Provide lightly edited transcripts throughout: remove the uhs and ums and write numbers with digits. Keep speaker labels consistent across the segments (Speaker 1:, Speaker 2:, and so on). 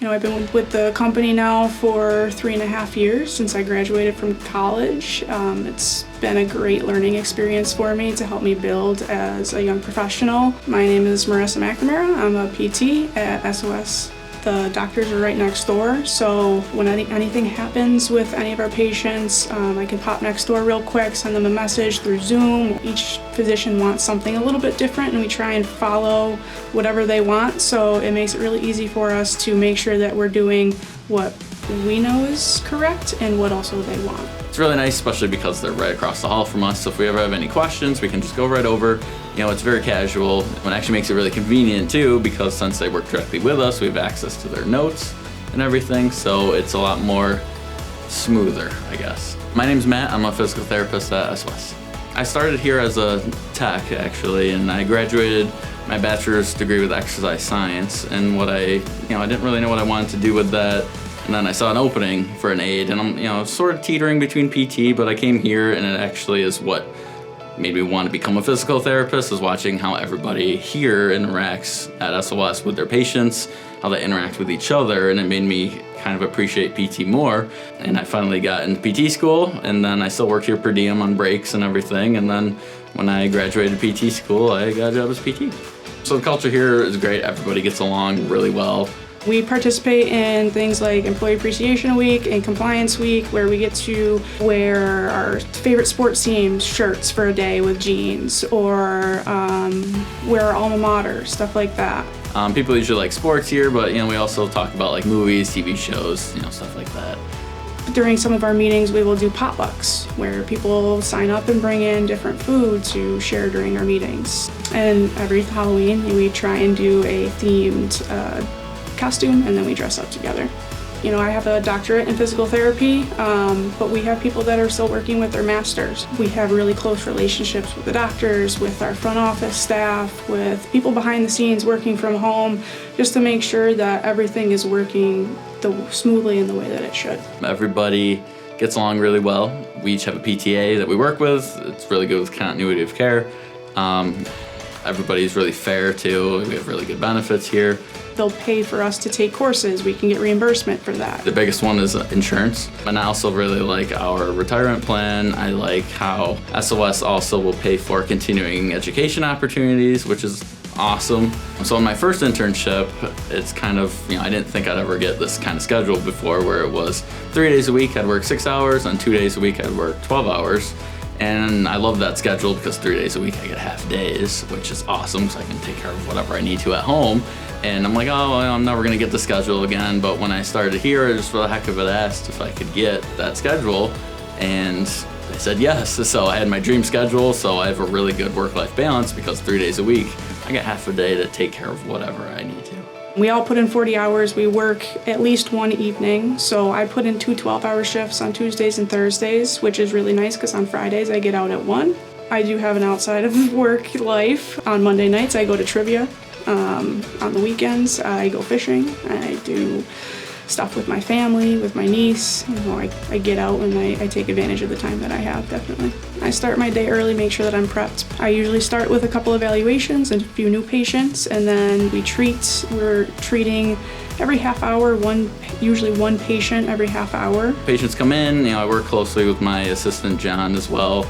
Speaker 1: I've been with the company now for 3.5 years since I graduated from college. It's been a great learning experience for me to help me build as a young professional. My name is Marissa McNamara. I'm a PT at SOS. The doctors are right next door, so when anything happens with any of our patients, I can pop next door real quick, send them a message through Zoom. Each physician wants something a little bit different, and we try and follow whatever they want, so it makes it really easy for us to make sure that we're doing what we know is correct and what also they want.
Speaker 2: It's really nice, especially because they're right across the hall from us, so if we ever have any questions, we can just go right over. It's very casual. It actually makes it really convenient too, because since they work directly with us, we have access to their notes and everything, so it's a lot more smoother, I guess. My name's Matt. I'm a physical therapist at SOS. I started here as a tech, actually, and I graduated my bachelor's degree with exercise science, and I didn't really know what I wanted to do with that. And then I saw an opening for an aide, and I'm sort of teetering between PT, but I came here, and it actually is what made me want to become a physical therapist, is watching how everybody here interacts at SOS with their patients, how they interact with each other, and it made me kind of appreciate PT more. And I finally got into PT school, and then I still work here per diem on breaks and everything, and then when I graduated PT school, I got a job as PT. So the culture here is great. Everybody gets along really well.
Speaker 1: We participate in things like Employee Appreciation Week and Compliance Week, where we get to wear our favorite sports team shirts for a day with jeans, or wear our alma mater, stuff like that.
Speaker 2: People usually like sports here, but we also talk about like movies, TV shows, stuff like that.
Speaker 1: During some of our meetings, we will do potlucks, where people sign up and bring in different food to share during our meetings. And every Halloween, we try and do a themed costume, and then we dress up together. I have a doctorate in physical therapy, but we have people that are still working with their masters. We have really close relationships with the doctors, with our front office staff, with people behind the scenes working from home, just to make sure that everything is working smoothly in the way that it should.
Speaker 2: Everybody gets along really well. We each have a PTA that we work with. It's really good with continuity of care. Everybody's really fair too. We have really good benefits here.
Speaker 1: They'll pay for us to take courses. We can get reimbursement for that.
Speaker 2: The biggest one is insurance. And I also really like our retirement plan. I like how SOS also will pay for continuing education opportunities, which is awesome. So in my first internship, it's kind of, I didn't think I'd ever get this kind of schedule before, where it was 3 days a week I'd work 6 hours, and 2 days a week I'd work 12 hours. And I love that schedule because 3 days a week I get half days, which is awesome, so I can take care of whatever I need to at home. And I'm like, oh, I'm never gonna get the schedule again. But when I started here, I just for the heck of it asked if I could get that schedule, and they said yes. So I had my dream schedule, so I have a really good work-life balance, because 3 days a week, I get half a day to take care of whatever I need to.
Speaker 1: We all put in 40 hours. We work at least one evening. So I put in 2 12-hour shifts on Tuesdays and Thursdays, which is really nice because on Fridays I get out at 1. I do have an outside of work life. On Monday nights I go to trivia. On the weekends I go fishing. I do stuff with my family, with my niece. I get out and I take advantage of the time that I have, definitely. I start my day early, make sure that I'm prepped. I usually start with a couple evaluations and a few new patients, and then we're treating every half hour, usually one patient every half hour.
Speaker 2: Patients come in, I work closely with my assistant John as well.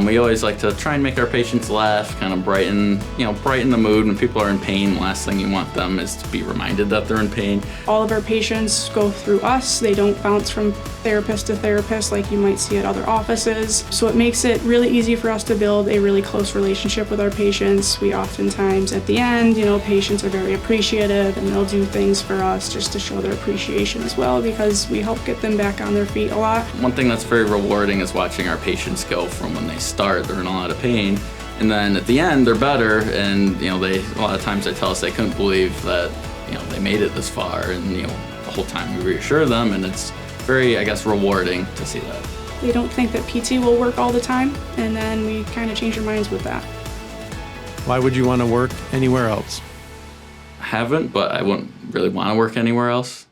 Speaker 2: We always like to try and make our patients laugh, kind of brighten the mood. When people are in pain, the last thing you want them is to be reminded that they're in pain.
Speaker 1: All of our patients go through us. They don't bounce from therapist to therapist like you might see at other offices. So it makes it really easy for us to build a really close relationship with our patients. We oftentimes, at the end, patients are very appreciative, and they'll do things for us just to show their appreciation as well, because we help get them back on their feet a lot.
Speaker 2: One thing that's very rewarding is watching our patients go from when they start, they're in a lot of pain, and then at the end they're better, and a lot of times they tell us they couldn't believe that they made it this far, and the whole time we reassure them, and it's very, I guess, rewarding to see that.
Speaker 1: They don't think that PT will work all the time, and then we kind of change their minds with that.
Speaker 3: Why would you want to work anywhere else?
Speaker 2: I haven't, but I wouldn't really want to work anywhere else.